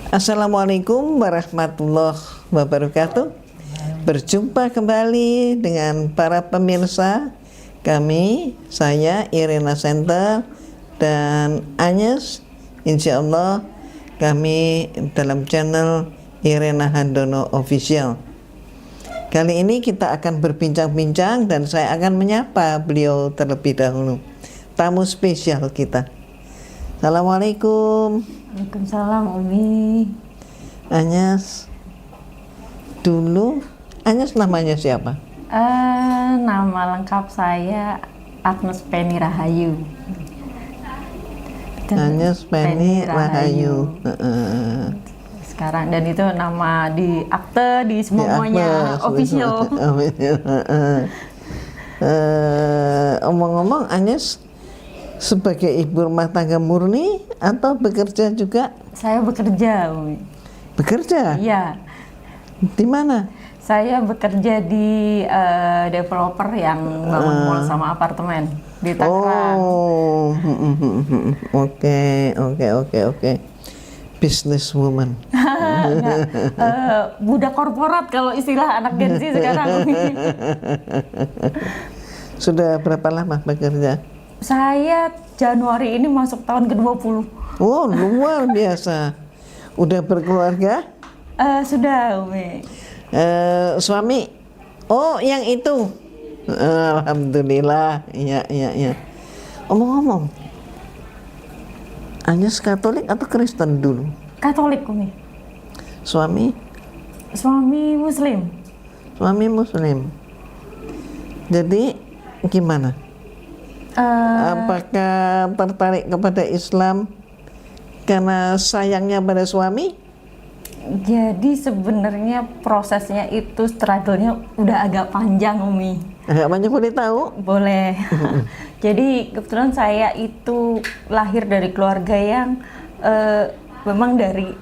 Assalamualaikum warahmatullahi wabarakatuh. Berjumpa kembali dengan para pemirsa kami, saya Irena Center dan Agnes. Insya Allah kami dalam channel Irena Handono Official. Kali ini kita akan berbincang-bincang dan saya akan menyapa beliau terlebih dahulu, tamu spesial kita. Assalamualaikum. Waalaikumsalam Umi. Agnes, dulu Agnes namanya siapa? Nama lengkap saya Agnes Penny Rahayu. Agnes Penny Rahayu. Sekarang, dan itu nama di akte di semuanya official. Omong-omong, Agnes sebagai ibu rumah tangga murni atau bekerja juga? Saya bekerja, Umi. Bekerja? Iya. Di mana? Saya bekerja di developer yang bangun mall sama apartemen di Tangerang. Oh, oke. Business woman. Budak korporat kalau istilah anak Gen Z sekarang. Sudah berapa lama bekerja? Saya Januari ini masuk tahun ke-20. Oh, luar biasa. Udah berkeluarga? Sudah, Umi. Suami? Oh, yang itu. Alhamdulillah. Iya. Omong-omong, Agnes Katolik atau Kristen dulu? Katolik, Umi. Suami? Suami Muslim. Suami Muslim. Jadi gimana? Apakah tertarik kepada Islam karena sayangnya pada suami? Jadi sebenarnya prosesnya itu struggle-nya udah agak panjang, Umi. Agak banyak boleh tahu? Boleh. Jadi kebetulan saya itu lahir dari keluarga yang memang dari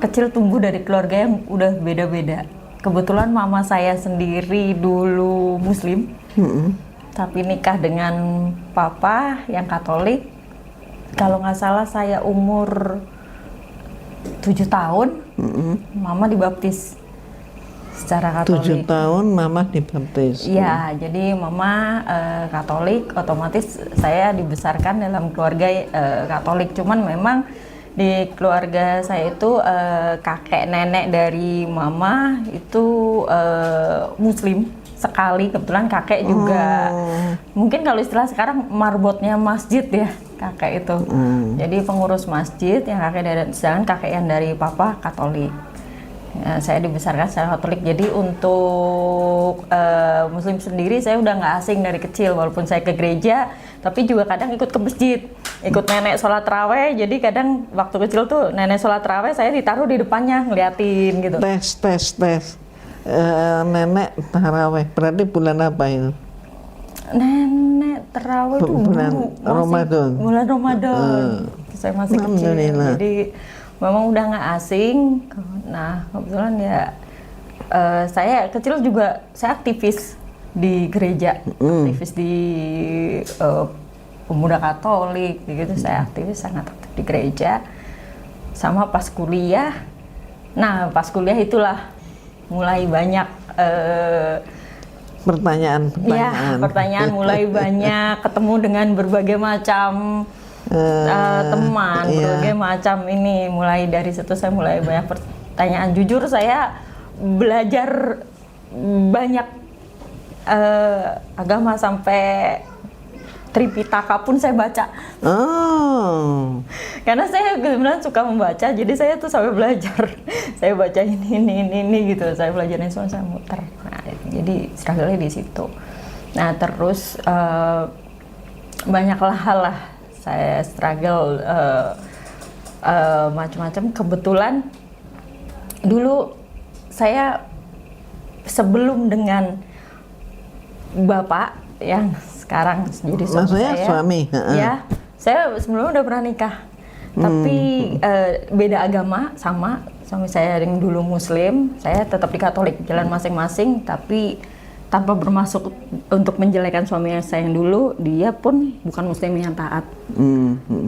kecil tumbuh dari keluarga yang udah beda-beda. Kebetulan mama saya sendiri dulu Muslim. Tapi nikah dengan papa yang Katolik. Kalau nggak salah saya umur 7 tahun, mama dibaptis secara Katolik. 7 tahun mama dibaptis. Iya, jadi mama Katolik, otomatis saya dibesarkan dalam keluarga Katolik. Cuman memang di keluarga saya itu kakek nenek dari mama itu Muslim sekali, kebetulan kakek juga mungkin kalau istilah sekarang marbotnya masjid ya kakek itu. Jadi pengurus masjid yang kakek dari, sedangkan kakek yang dari papa Katolik. Saya dibesarkan secara Katolik, jadi untuk Muslim sendiri saya udah nggak asing dari kecil, walaupun saya ke gereja tapi juga kadang ikut ke masjid, ikut nenek sholat taraweh. Jadi kadang waktu kecil tuh nenek sholat taraweh saya ditaruh di depannya ngeliatin gitu. Tes. Nenek taraweh berarti bulan apa itu? Nenek taraweh itu bulan Ramadan. Bulan Ramadan. Saya masih kecil, jadi memang udah nggak asing. Nah kebetulan ya saya kecil juga saya aktivis di gereja, aktivis di pemuda Katolik, gitu. Saya aktivis, sangat aktif di gereja. Sama pas kuliah. Nah pas kuliah itulah mulai banyak pertanyaan mulai banyak, ketemu dengan berbagai macam teman, berbagai macam ini. Mulai dari situ saya mulai banyak pertanyaan. Jujur saya belajar banyak agama, sampai Tripitaka pun saya baca. Karena saya benar suka membaca, jadi saya tuh sampai belajar. Saya baca ini gitu. Saya belajarin semua, saya muter. Nah, jadi struggle-nya di situ. Nah, terus banyaklah hal lah saya struggle macam-macam. Kebetulan dulu saya sebelum dengan bapak yang sekarang jadi suami maksudnya saya, suami? Ya, saya sebelumnya udah pernah nikah, tapi beda agama. Sama suami saya yang dulu Muslim, saya tetap di Katolik, jalan masing-masing. Tapi tanpa bermaksud untuk menjelekan suami saya yang dulu, dia pun bukan Muslim yang taat.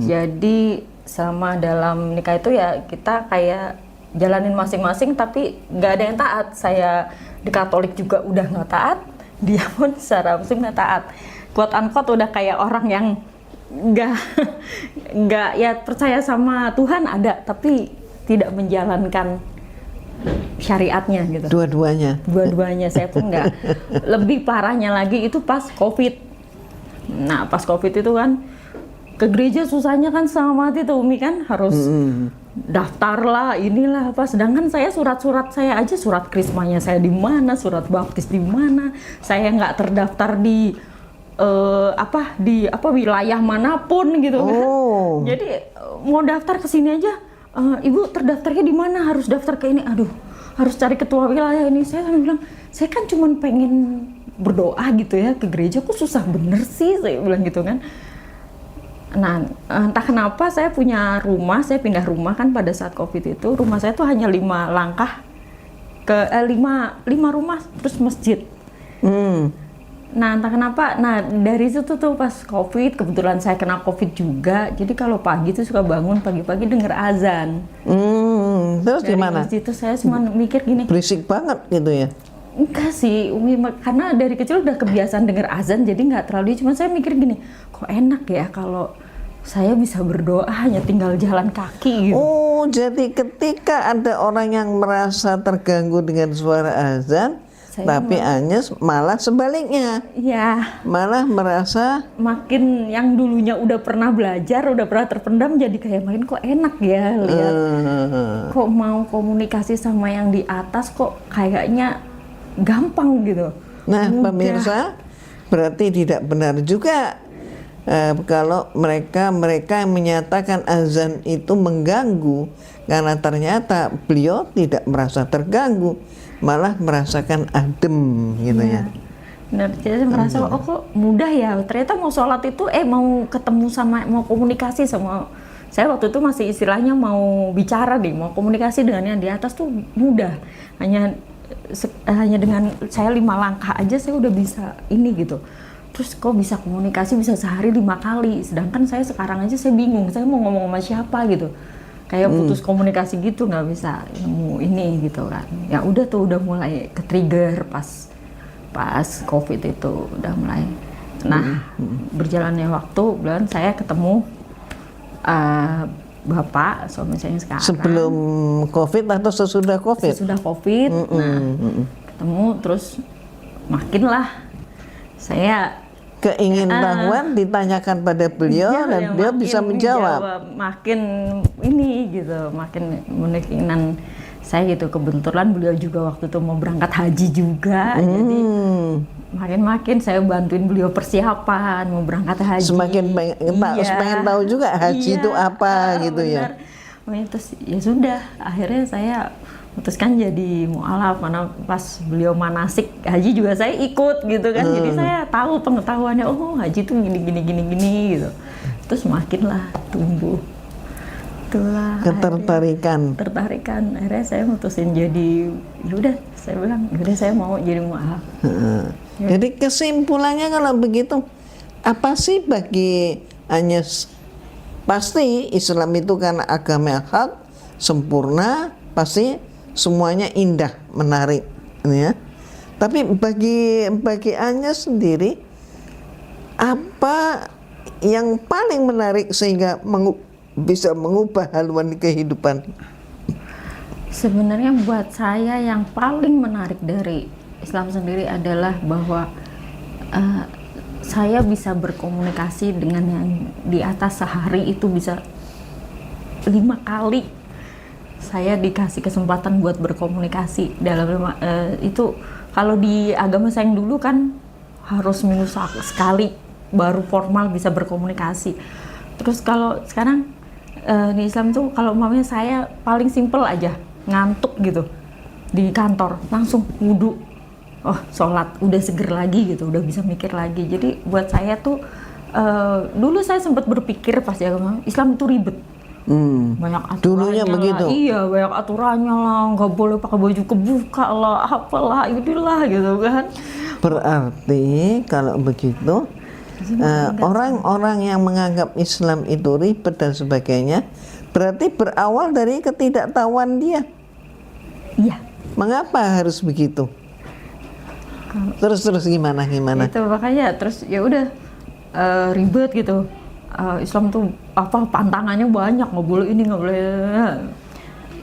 Jadi selama dalam nikah itu ya kita kayak jalanin masing-masing, tapi nggak ada yang taat. Saya di Katolik juga udah nggak taat, dia pun secara Muslim nggak taat. Quote unquote udah kayak orang yang nggak nggak ya percaya sama Tuhan ada, tapi tidak menjalankan syariatnya gitu. Dua-duanya saya pun nggak. Lebih parahnya lagi itu pas COVID. Nah pas COVID itu kan ke gereja susahnya kan sama mati tuh Umi kan, harus daftar lah inilah apa. Sedangkan saya surat-surat saya aja, surat krismanya saya di mana, surat baptis di mana, saya nggak terdaftar di wilayah manapun gitu kan. Jadi mau daftar ke sini aja, ibu terdaftarnya di mana, harus daftar ke ini, aduh harus cari ketua wilayah ini. Saya sampai bilang, saya kan cuma pengen berdoa gitu ya ke gereja, kok susah bener sih, saya bilang gitu kan. Nah entah kenapa saya punya rumah, saya pindah rumah kan pada saat COVID itu, rumah saya tuh hanya 5 langkah ke 5 rumah terus masjid. Nah entah kenapa, nah dari situ tuh pas COVID, kebetulan saya kena COVID juga, jadi kalau pagi tuh suka bangun pagi-pagi denger azan. Terus Dari gimana? masjid itu saya cuma mikir gini, Berisik banget gitu ya? enggak sih Umi, karena dari kecil udah kebiasaan denger azan, jadi nggak terlalu, cuma saya mikir gini, kok enak ya kalau saya bisa berdoa hanya tinggal jalan kaki gitu. Oh, jadi ketika ada orang yang merasa terganggu dengan suara azan, tapi Agnes malah sebaliknya. Ya, Malah merasa makin yang dulunya udah pernah belajar, udah pernah terpendam, jadi kayak makin kok enak ya lihat. Kok mau komunikasi sama yang di atas kok kayaknya gampang gitu. Nah, Mudah. pemirsa, berarti tidak benar juga kalau mereka yang menyatakan azan itu mengganggu, karena ternyata beliau tidak merasa terganggu, malah merasakan adem gitu ya. Benar, jadi saya merasa oh kok mudah ya, ternyata mau sholat itu mau ketemu sama, mau komunikasi sama, saya waktu itu masih istilahnya mau bicara deh, mau komunikasi dengan yang di atas tuh mudah, hanya dengan saya 5 langkah aja saya udah bisa ini gitu. Terus kok bisa komunikasi bisa sehari 5 kali, sedangkan saya sekarang aja saya bingung, saya mau ngomong sama siapa gitu, kayak putus komunikasi gitu, nggak bisa nemu ini gitu kan. Ya udah tuh udah mulai ke trigger pas COVID itu udah mulai. Nah berjalannya waktu, bulan saya ketemu bapak suami saya sekarang. Sebelum COVID atau sesudah COVID? Sesudah COVID. Ketemu terus makin lah saya keingintahuan ditanyakan pada beliau dan beliau bisa menjawab. Makin ini gitu, makin keinginan saya gitu. Kebetulan beliau juga waktu itu mau berangkat haji juga, jadi makin saya bantuin beliau persiapan mau berangkat haji. Semakin pengen tahu juga haji itu apa gitu benar. Ya. Terus ya sudah, akhirnya saya memutuskan jadi mu'alaf, mana pas beliau manasik haji juga saya ikut gitu kan. Jadi saya tahu pengetahuannya, oh haji tuh gini gitu. Terus makinlah tumbuh. Itulah ketertarikan. Akhirnya saya mutusin jadi, yaudah saya bilang, yaudah saya mau jadi mu'alaf. Jadi kesimpulannya kalau begitu, apa sih bagi Agnes? Pasti Islam itu kan agama yang hak, sempurna, pasti semuanya indah, menarik, ya. Tapi bagi Agnes sendiri, apa yang paling menarik sehingga bisa mengubah haluan kehidupan? Sebenarnya buat saya yang paling menarik dari Islam sendiri adalah bahwa saya bisa berkomunikasi dengan yang di atas. Sehari itu bisa 5 kali saya dikasih kesempatan buat berkomunikasi dalam itu. Kalau di agama saya yang dulu kan harus minus sekali baru formal bisa berkomunikasi. Terus kalau sekarang di Islam tuh kalau umpamanya saya paling simpel aja ngantuk gitu di kantor langsung wudhu, oh sholat udah seger lagi gitu, udah bisa mikir lagi. Jadi buat saya tuh dulu saya sempat berpikir pas di agama Islam itu ribet. Banyak aturannya dulunya lah, begitu. Iya banyak aturannya lah, nggak boleh pakai baju kebuka lah, apalah itulah gitu kan. Berarti kalau begitu orang-orang yang menganggap Islam itu ribet dan sebagainya, berarti berawal dari ketidaktahuan dia. Iya. Mengapa harus begitu? Terus gimana? Itu makanya terus ya udah ribet gitu. Islam tuh apa pantangannya banyak, nggak boleh ini, nggak boleh.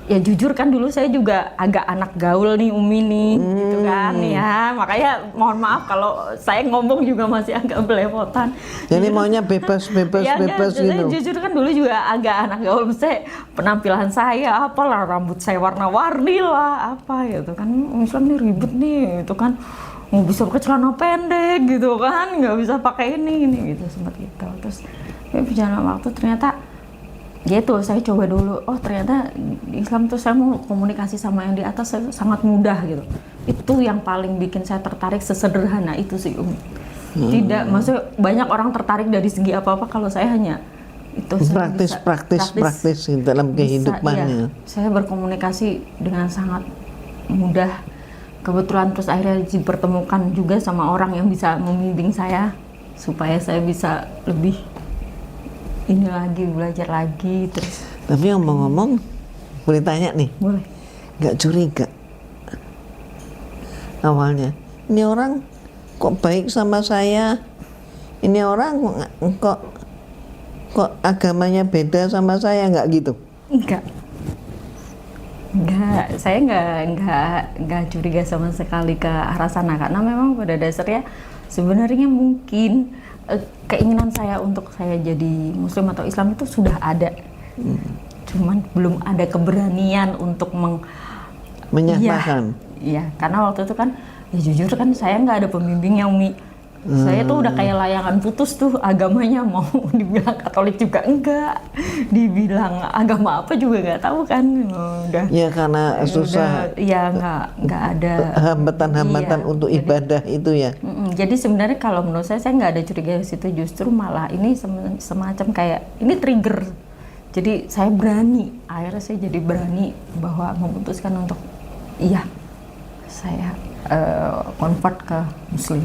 Ya jujur kan dulu saya juga agak anak gaul nih Umi nih, gitu kan ya. Makanya mohon maaf kalau saya ngomong juga masih agak belepotan. Jadi maunya bebas Ya, gitu. jujur kan dulu juga agak anak gaul, misalnya penampilan saya apalah, rambut saya warna-warni lah, apa gitu kan. Islam nih ribet nih, itu kan nggak bisa pakai celana pendek gitu kan, nggak bisa pakai ini gitu, sempat gitu. Terus ya berjalan waktu ternyata gitu, saya coba dulu, oh ternyata di Islam tuh saya mau komunikasi sama yang di atas sangat mudah gitu. Itu yang paling bikin saya tertarik, sesederhana itu sih Umi. Tidak, maksudnya banyak orang tertarik dari segi apa-apa, kalau saya hanya itu praktis dalam kehidupannya. Iya, saya berkomunikasi dengan sangat mudah. Kebetulan terus akhirnya dipertemukan juga sama orang yang bisa membimbing saya supaya saya bisa lebih ini lagi, belajar lagi terus. Tapi ngomong-ngomong, boleh tanya nih? Boleh. Nggak curiga awalnya, ini orang kok baik sama saya, ini orang kok agamanya beda sama saya, nggak gitu? Enggak, saya nggak curiga sama sekali ke arah sana, karena memang pada dasarnya sebenarnya mungkin keinginan saya untuk saya jadi Muslim atau Islam itu sudah ada, cuman belum ada keberanian untuk menyatakan. Iya, karena waktu itu kan, ya jujur kan saya nggak ada pembimbing yang saya tuh udah kayak layangan putus tuh agamanya, mau dibilang Katolik juga enggak, dibilang agama apa juga nggak tahu kan, udah. Ya karena susah. Ya nggak ada hambatan untuk ibadah itu ya. Jadi sebenarnya kalau menurut saya nggak ada curiga di situ, justru malah ini semacam kayak ini trigger. Jadi saya berani, akhirnya saya jadi berani bahwa memutuskan untuk iya saya convert ke Muslim.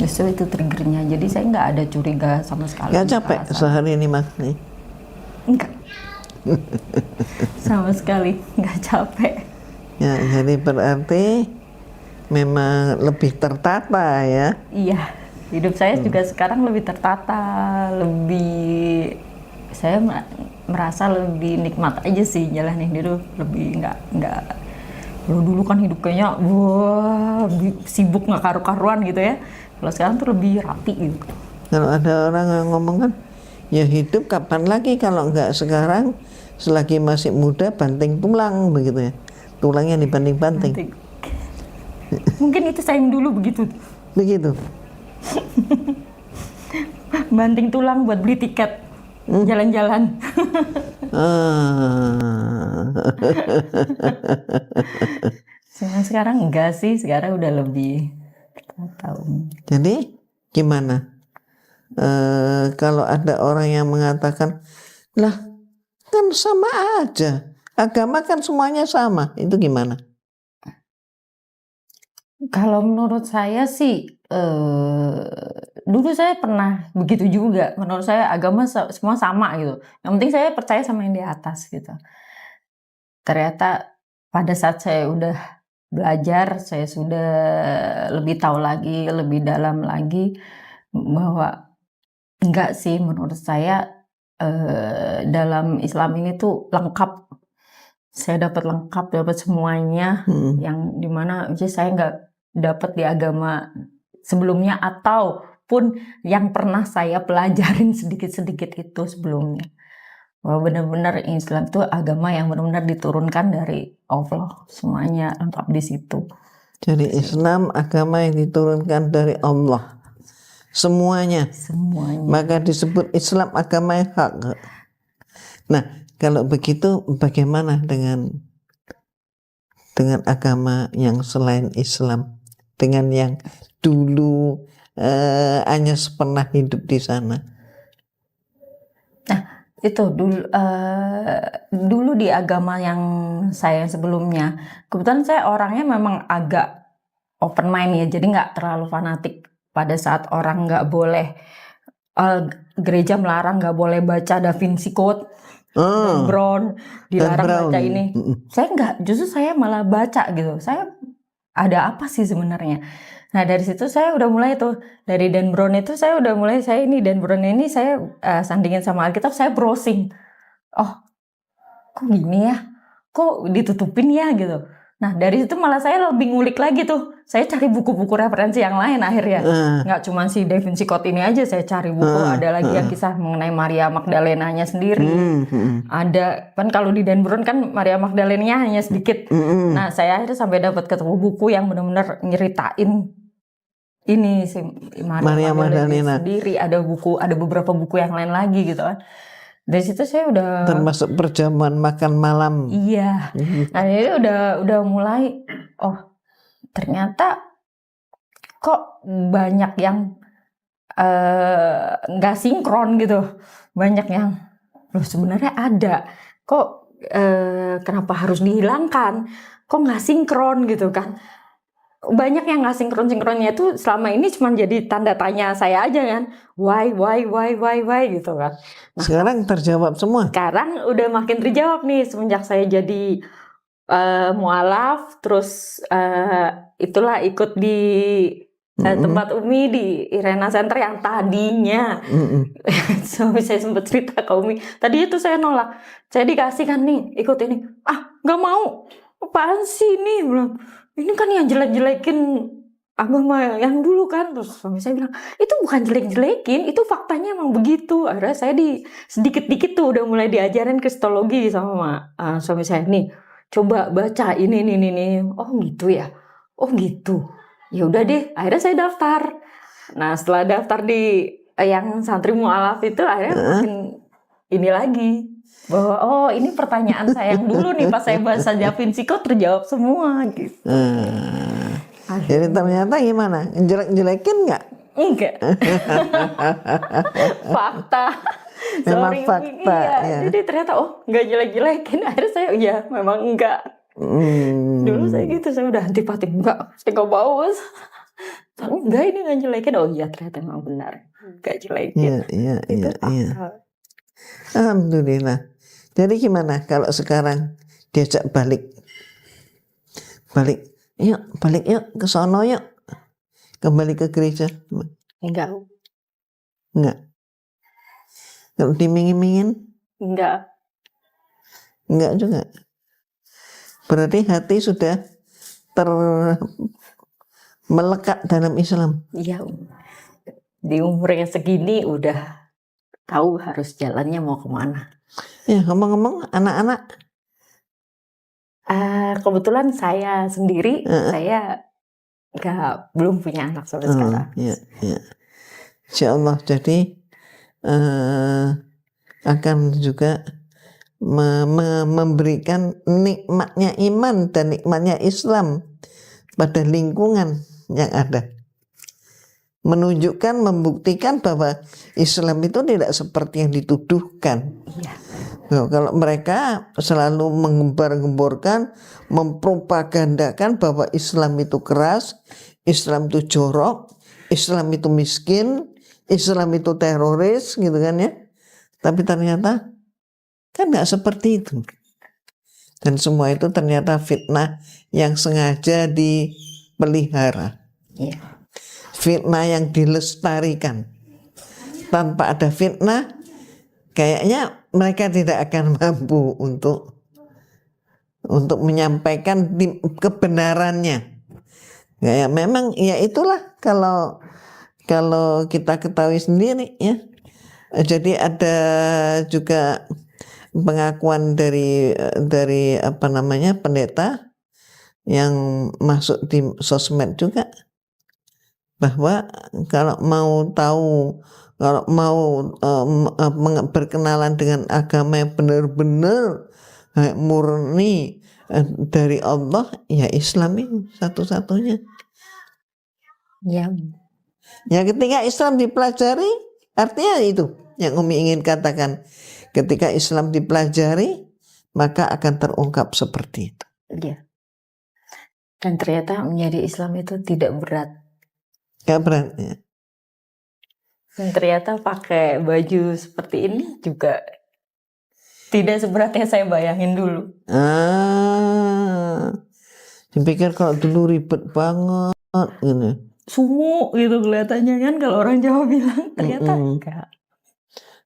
Justru itu triggernya, jadi saya nggak ada curiga sama sekali. Nggak capek sehari ini Mas nih? Enggak. Sama sekali nggak capek. Ya, jadi berarti memang lebih tertata ya? Iya, hidup saya juga sekarang lebih tertata, saya merasa lebih nikmat aja sih jalanin hidup, lebih nggak. Kalau dulu kan hidup kayaknya wah sibuk nggak karu-karuan gitu ya. Kalau sekarang tuh lebih rapi gitu. Kalau ada orang yang ngomong kan, ya hidup kapan lagi kalau nggak sekarang, selagi masih muda banting tulang begitu ya. Tulangnya dibanting-banting. Mungkin itu saya yang dulu begitu. Begitu. Banting tulang buat beli tiket jalan-jalan. Sekarang enggak sih, sekarang udah lebih tahu. Jadi gimana? Kalau ada orang yang mengatakan, lah kan sama aja, agama kan semuanya sama, itu gimana? Kalau menurut saya sih, dulu saya pernah begitu juga. Menurut saya agama semua sama gitu. Yang penting saya percaya sama yang di atas gitu. Ternyata pada saat saya udah belajar, saya sudah lebih tahu lagi, lebih dalam lagi bahwa enggak sih, menurut saya dalam Islam ini tuh lengkap. Saya dapat semuanya, yang dimana saya nggak dapat di agama sebelumnya ataupun yang pernah saya pelajarin sedikit-sedikit itu sebelumnya. Bahwa benar-benar Islam itu agama yang benar-benar diturunkan dari Allah, semuanya lengkap di situ. Jadi Islam agama yang diturunkan dari Allah, semuanya. Maka disebut Islam agama yang hak. Nah, kalau begitu bagaimana dengan agama yang selain Islam, dengan yang dulu hanya pernah hidup di sana? Nah, itu dulu di agama yang saya sebelumnya, kebetulan saya orangnya memang agak open mind ya, jadi nggak terlalu fanatik pada saat orang nggak boleh, gereja melarang nggak boleh baca Da Vinci Code, Dan Brown dilarang Brown. baca ini. Saya nggak, justru saya malah baca gitu. Saya ada apa sih sebenarnya? Nah dari situ saya udah mulai tuh, dari Dan Brown itu saya udah mulai, saya ini Dan Brown ini saya sandingin sama Alkitab, saya browsing. Oh, kok gini ya? Kok ditutupin ya gitu. Nah dari situ malah saya lebih ngulik lagi tuh. Saya cari buku-buku referensi yang lain akhirnya. Nggak cuma si Da Vinci Code ini aja, saya cari buku. Ada lagi yang kisah mengenai Maria Magdalena-nya sendiri. Ada, kan kalau di Dan Brown kan Maria Magdalena hanya sedikit. Nah saya akhirnya sampai dapat ketemu buku yang benar-benar nyeritain ini si Maria Magdalena sendiri. Ada beberapa buku yang lain lagi gitu kan. Dari situ saya udah termasuk perjamuan makan malam. Iya. Nah ini udah mulai, oh ternyata kok banyak yang nggak sinkron gitu, banyak yang loh sebenarnya ada, kok kenapa harus dihilangkan, kok nggak sinkron gitu kan. Banyak yang nggak sinkronnya itu selama ini cuma jadi tanda tanya saya aja kan, why gitu kan. Nah, sekarang terjawab semua. Sekarang udah makin terjawab nih semenjak saya jadi mualaf, terus itulah ikut di tempat Umi di Irena Center yang tadinya saya sempat cerita ke Umi, tadi itu saya nolak, saya dikasih kan nih ikut ini, nggak mau, apaan sih ini, belum ini kan yang jelek-jelekin agama yang dulu kan. Terus suami saya bilang itu bukan jelek-jelekin, itu faktanya emang begitu. Akhirnya saya sedikit-dikit tuh udah mulai diajarin kristologi sama suami saya, nih coba baca ini. Oh gitu ya, oh gitu, ya udah deh. Akhirnya saya daftar. Nah setelah daftar di yang santri mualaf itu, akhirnya makin ini lagi, bahwa oh ini pertanyaan saya yang dulu nih pas saya bahasa Da Vinci Code terjawab semua gitu. Jadi ternyata gimana? Jelek-jelekin nggak? Enggak. Fakta. Memang fakta. Iya. Ya. Jadi ternyata nggak jelek-jelekin. Akhirnya saya memang enggak. Dulu saya gitu, saya udah antipati, enggak, saya nggak mau. Enggak, ini nggak jelekin. Oh iya ternyata memang benar, nggak jelekin. Iya. Alhamdulillah. Jadi gimana kalau sekarang diajak balik yuk ke sono yuk, kembali ke gereja? Enggak. Kalau dimingin-mingin? Enggak juga. Berarti hati sudah melekat dalam Islam. Iya, di umur yang segini udah tahu harus jalannya mau kemana. Ya ngomong-ngomong anak-anak, kebetulan saya sendiri, saya belum punya anak sampai sekarang. Iya. Insya Allah, jadi akan juga memberikan nikmatnya iman dan nikmatnya Islam pada lingkungan yang ada, menunjukkan, membuktikan bahwa Islam itu tidak seperti yang dituduhkan. Iya. Nah, kalau mereka selalu mengembar-gemborkan, mempropagandakan bahwa Islam itu keras, Islam itu jorok, Islam itu miskin, Islam itu teroris, gitu kan ya. Tapi ternyata kan nggak seperti itu. Dan semua itu ternyata fitnah yang sengaja dipelihara. Iya. Fitnah yang dilestarikan. Tanpa ada fitnah, kayaknya mereka tidak akan mampu untuk menyampaikan kebenarannya. Ya, memang ya itulah kalau kita ketahui sendiri ya. Jadi ada juga pengakuan dari pendeta yang masuk di sosmed juga, bahwa kalau mau tahu, kalau mau berkenalan dengan agama yang benar-benar murni dari Allah, ya Islam itu satu-satunya. Ya. Ya ketika Islam dipelajari, artinya itu yang Umi ingin katakan. Ketika Islam dipelajari, maka akan terungkap seperti itu. Iya. Dan ternyata menjadi Islam itu tidak berat. Gak berat ya. Dan ternyata pakai baju seperti ini juga tidak seberat yang saya bayangin dulu. Dipikir kalau dulu ribet banget gitu. Sumuk gitu kelihatannya kan kalau orang Jawa bilang, ternyata enggak.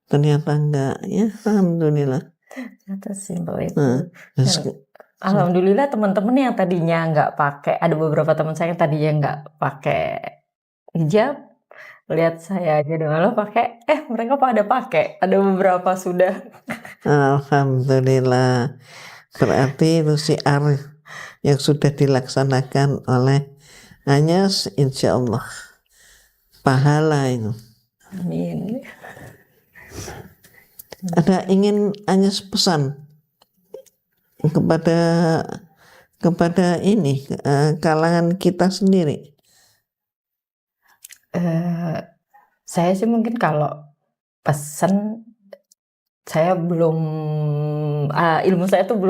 Ternyata enggak ya, alhamdulillah. Ternyata simpel itu. Alhamdulillah teman-teman yang tadinya nggak pakai, ada beberapa teman saya yang tadinya nggak pakai hijab, lihat saya aja dengan pakai, mereka pada pakai. Ada beberapa sudah. Alhamdulillah. Berarti itu syiar yang sudah dilaksanakan oleh Anyes, insya Allah pahala itu. Amin. Ada ingin Anyes pesan kepada ini kalangan kita sendiri? Saya sih mungkin kalau pesan, saya belum ilmu saya tuh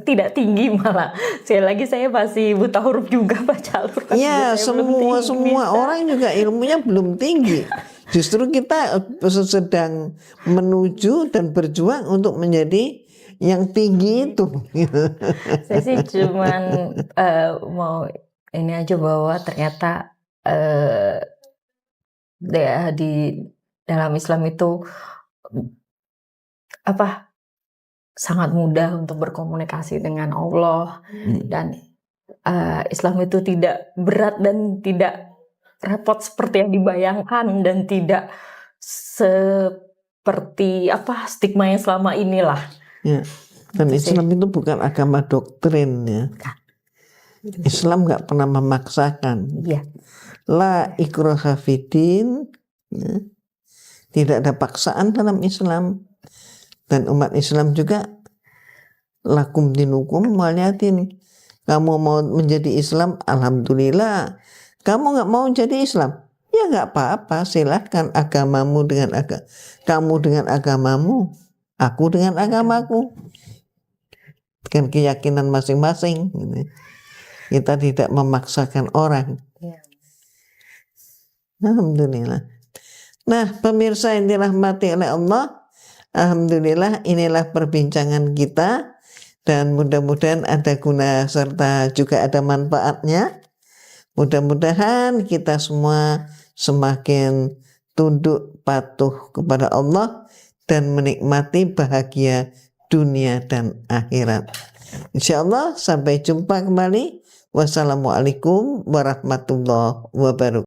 tidak tinggi, malah sekali lagi saya masih buta huruf juga baca Al-Quran. Ya, semua orang juga ilmunya belum tinggi. Justru kita sedang menuju dan berjuang untuk menjadi yang tinggi itu. Saya sih cuman mau ini aja, bahwa ternyata di dalam Islam itu sangat mudah untuk berkomunikasi dengan Allah, dan Islam itu tidak berat dan tidak repot seperti yang dibayangkan, dan tidak seperti stigma yang selama inilah. Ya. Dan Islam itu bukan agama doktrin ya. Islam nggak pernah memaksakan. Iya. La ikraha fiddin, ya. Tidak ada paksaan dalam Islam. Dan umat Islam juga lakum dinukum waliyadin. Kamu mau menjadi Islam, alhamdulillah. Kamu nggak mau jadi Islam, ya nggak apa-apa. Silahkan agamamu dengan kamu dengan agamamu, aku dengan agamaku, dengan keyakinan masing-masing. Kita tidak memaksakan orang. Alhamdulillah. Nah, pemirsa yang dirahmati oleh Allah, alhamdulillah inilah perbincangan kita, dan mudah-mudahan ada guna serta juga ada manfaatnya. Mudah-mudahan kita semua semakin tunduk patuh kepada Allah dan menikmati bahagia dunia dan akhirat. Insyaallah sampai jumpa kembali. Wassalamualaikum warahmatullahi wabarakatuh.